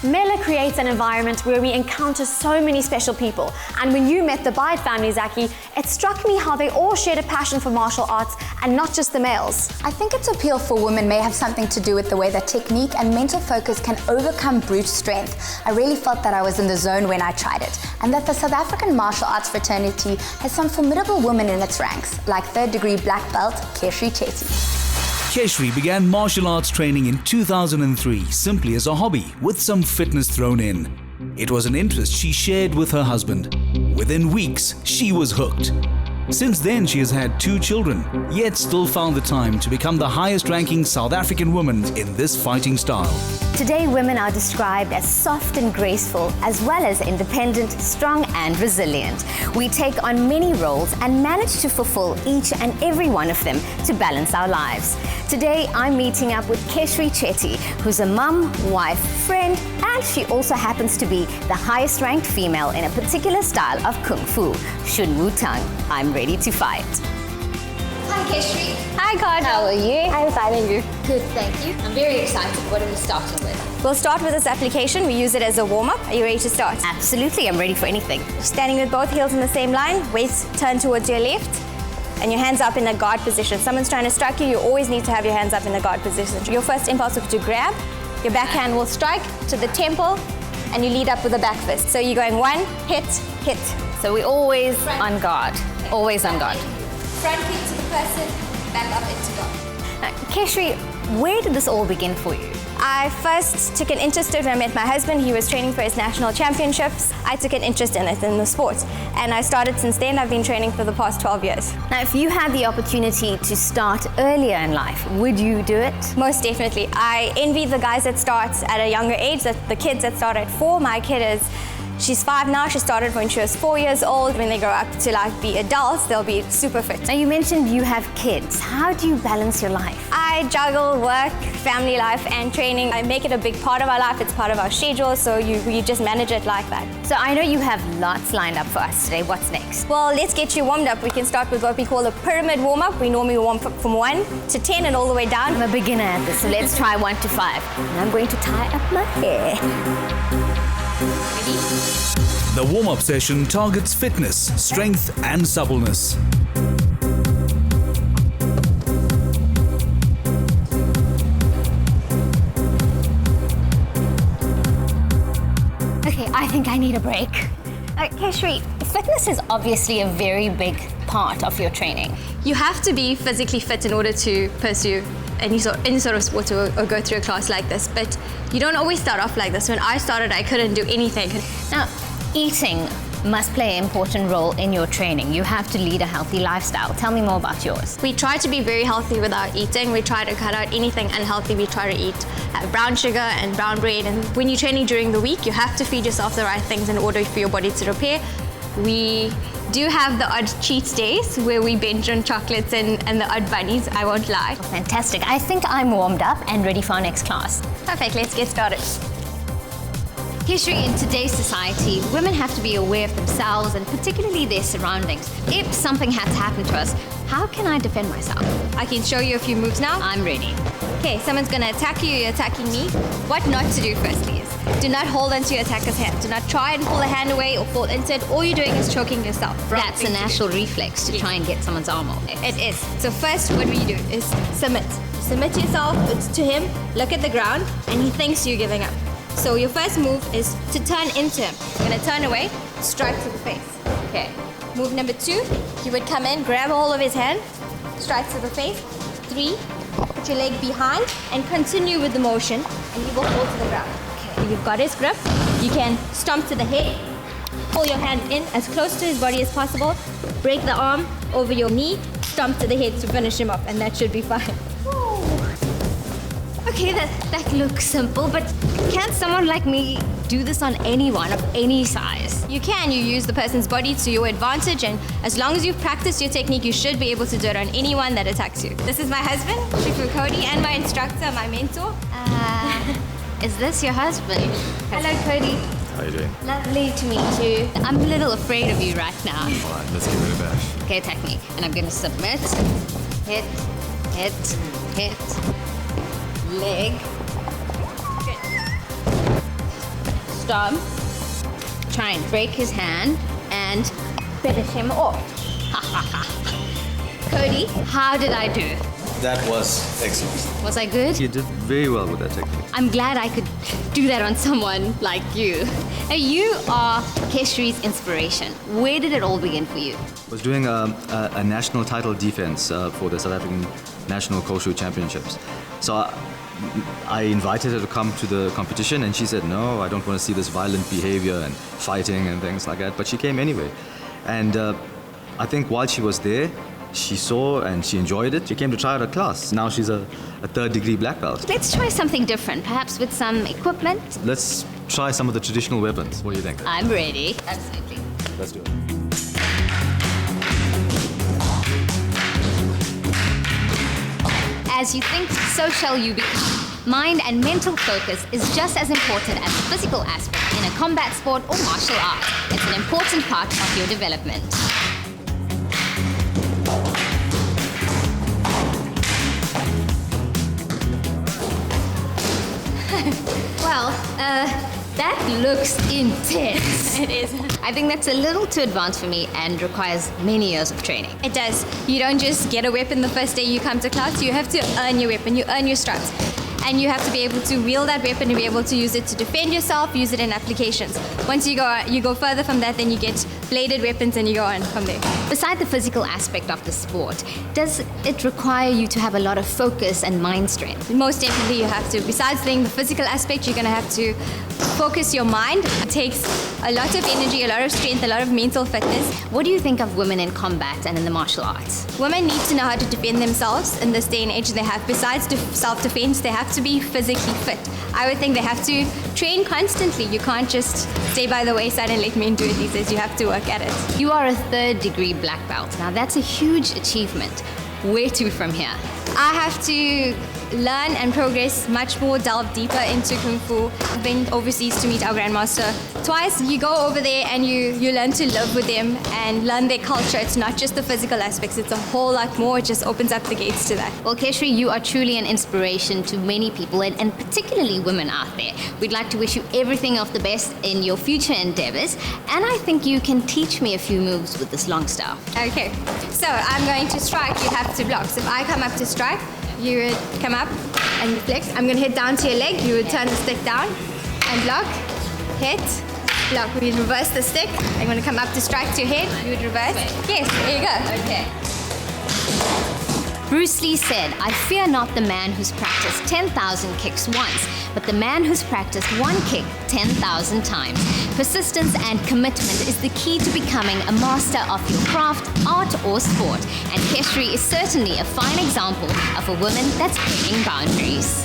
Mela creates an environment where we encounter so many special people. And when you met the Bide family, Zaki, it struck me how they all shared a passion for martial arts and not just the males. I think its appeal for women may have something to do with the way that technique and mental focus can overcome brute strength. I really felt that I was in the zone when I tried it, and that the South African martial arts fraternity has some formidable women in its ranks, like third-degree black belt Keshree. Keshree began martial arts training in 2003 simply as a hobby with some fitness thrown in. It was an interest she shared with her husband. Within weeks, she was hooked. Since then, she has had 2 children, yet still found the time to become the highest-ranking South African woman in this fighting style. Today, women are described as soft and graceful, as well as independent, strong and resilient. We take on many roles and manage to fulfill each and every one of them to balance our lives. Today, I'm meeting up with Keshree, who's a mum, wife, friend, and she also happens to be the highest-ranked female in a particular style of Kung Fu, Shun. I'm ready to fight. Hi Keshree. Hi God, how are you? I'm fine and you? Good, thank you. I'm very excited. What are we starting with? We'll start with this application. We use it as a warm-up. Are you ready to start? Absolutely, I'm ready for anything. Standing with both heels in the same line, weights turned towards your left, and your hands up in a guard position. If someone's trying to strike you, you always need to have your hands up in the guard position. Your first impulse is to grab. Your backhand will strike to the temple, and you lead up with a back fist. So you're going 1, hit, hit. So we're always on guard. Always on guard. Front kick to the person, back up into guard. Now, Keshree, where did this all begin for you? I first took an interest in it when I met my husband. He was training for his national championships. I took an interest in it, in the sport. And I started since then. I've been training for the past 12 years. Now, if you had the opportunity to start earlier in life, would you do it? Most definitely. I envy the guys that start at a younger age, the kids that start at 4. My kid is, she's 5 now. She started when she was 4 years old. When they grow up to be adults, they'll be super fit. Now, you mentioned you have kids. How do you balance your life? I juggle work, family life, and training. I make it a big part of our life. It's part of our schedule, so you just manage it like that. So I know you have lots lined up for us today. What's next? Well, let's get you warmed up. We can start with what we call a pyramid warm-up. We normally warm up from 1 to 10 and all the way down. I'm a beginner at this, so let's try 1 to 5. And I'm going to tie up my hair. The warm-up session targets fitness, strength and suppleness. Okay, I think I need a break. Keshree, fitness is obviously a very big part of your training. You have to be physically fit in order to pursue any sort of sport or go through a class like this, but you don't always start off like this. When I started, I couldn't do anything. Now, eating must play an important role in your training. You have to lead a healthy lifestyle. Tell me more about yours. We try to be very healthy with our eating. We try to cut out anything unhealthy. We try to eat brown sugar and brown bread. And when you're training during the week, you have to feed yourself the right things in order for your body to repair. We do have the odd cheat days where we binge on chocolates and the odd bunnies, I won't lie. Oh, fantastic. I think I'm warmed up and ready for our next class. Perfect, let's get started. Keshree, in today's society, women have to be aware of themselves and particularly their surroundings. If something had to happen to us, how can I defend myself? I can show you a few moves now. I'm ready. Okay, someone's gonna attack you, you're attacking me. What not to do firstly is, do not hold onto your attacker's hand. Do not try and pull a hand away or fall into it. All you're doing is choking yourself. That's a natural reflex to try and get someone's arm off. It is. So first, what we do is submit. Submit yourself to him, look at the ground, and he thinks you're giving up. So your first move is to turn into him. You're gonna turn away, strike to the face. Okay. Move number 2, you would come in, grab a hold of his hand, strike to the face. 3, put your leg behind and continue with the motion, and he will fall to the ground. Okay. If you've got his grip, you can stomp to the head, pull your hand in as close to his body as possible, break the arm over your knee, stomp to the head to finish him off, and that should be fine. Okay, that looks simple, but can someone like me do this on anyone of any size? You can. You use the person's body to your advantage, and as long as you've practiced your technique, you should be able to do it on anyone that attacks you. This is my husband, Cody, and my instructor, my mentor. Is this your husband? Hello, Cody. How are you doing? Lovely to meet you. I'm a little afraid of you right now. All right, let's give it a bash. Okay, technique. And I'm going to submit, hit, hit, hit, leg. storm, try and break his hand, and finish him off. Cody, how did I do? That was excellent. Was I good? You did very well with that technique. I'm glad I could do that on someone like you. Now, you are Keshree's inspiration. Where did it all begin for you? I was doing a national title defense for the South African National Koshu Championships. So I invited her to come to the competition, and she said, no, I don't want to see this violent behavior and fighting and things like that. But she came anyway. And I think while she was there, she saw and she enjoyed it. She came to try out her class. Now she's a third-degree black belt. Let's try something different, perhaps with some equipment. Let's try some of the traditional weapons. What do you think? I'm ready. Absolutely. Let's do it. As you think, so shall you become. Mind and mental focus is just as important as the physical aspect in a combat sport or martial art. It's an important part of your development. Well, that looks intense. It is. I think that's a little too advanced for me and requires many years of training. It does. You don't just get a weapon the first day you come to class. You have to earn your weapon. You earn your stripes. And you have to be able to wield that weapon and be able to use it to defend yourself, use it in applications. Once you go further from that, then you get bladed weapons and you go on from there. Besides the physical aspect of the sport, does it require you to have a lot of focus and mind strength? Most definitely you have to. Besides doing the physical aspect, you're going to have to focus your mind. It takes a lot of energy, a lot of strength, a lot of mental fitness. What do you think of women in combat and in the martial arts? Women need to know how to defend themselves in this day and age. They have, besides self-defense, they have to be physically fit. I would think they have to train constantly. You can't just stay by the wayside and let men do it these days. You have to work at it. You are a third-degree black belt. Now that's a huge achievement. Where to from here? I have to learn and progress much more, delve deeper into Kung Fu. I've been overseas to meet our Grandmaster twice. You go over there and you learn to live with them and learn their culture. It's not just the physical aspects, it's a whole lot more. It just opens up the gates to that. Well, Keshree, you are truly an inspiration to many people and particularly women out there. We'd like to wish you everything of the best in your future endeavors, and I think you can teach me a few moves with this long staff. Okay, so I'm going to strike, you have to block. So if I come up to strike, you would come up and flex. I'm going to hit down to your leg. You would turn the stick down and block, hit, block. We reverse the stick. I'm going to come up to strike to your head. You would reverse. Yes, there you go. Okay. Bruce Lee said, "I fear not the man who's practiced 10,000 kicks once, but the man who's practiced one kick 10,000 times." Persistence and commitment is the key to becoming a master of your craft, art, or sport. And Keshree is certainly a fine example of a woman that's breaking boundaries.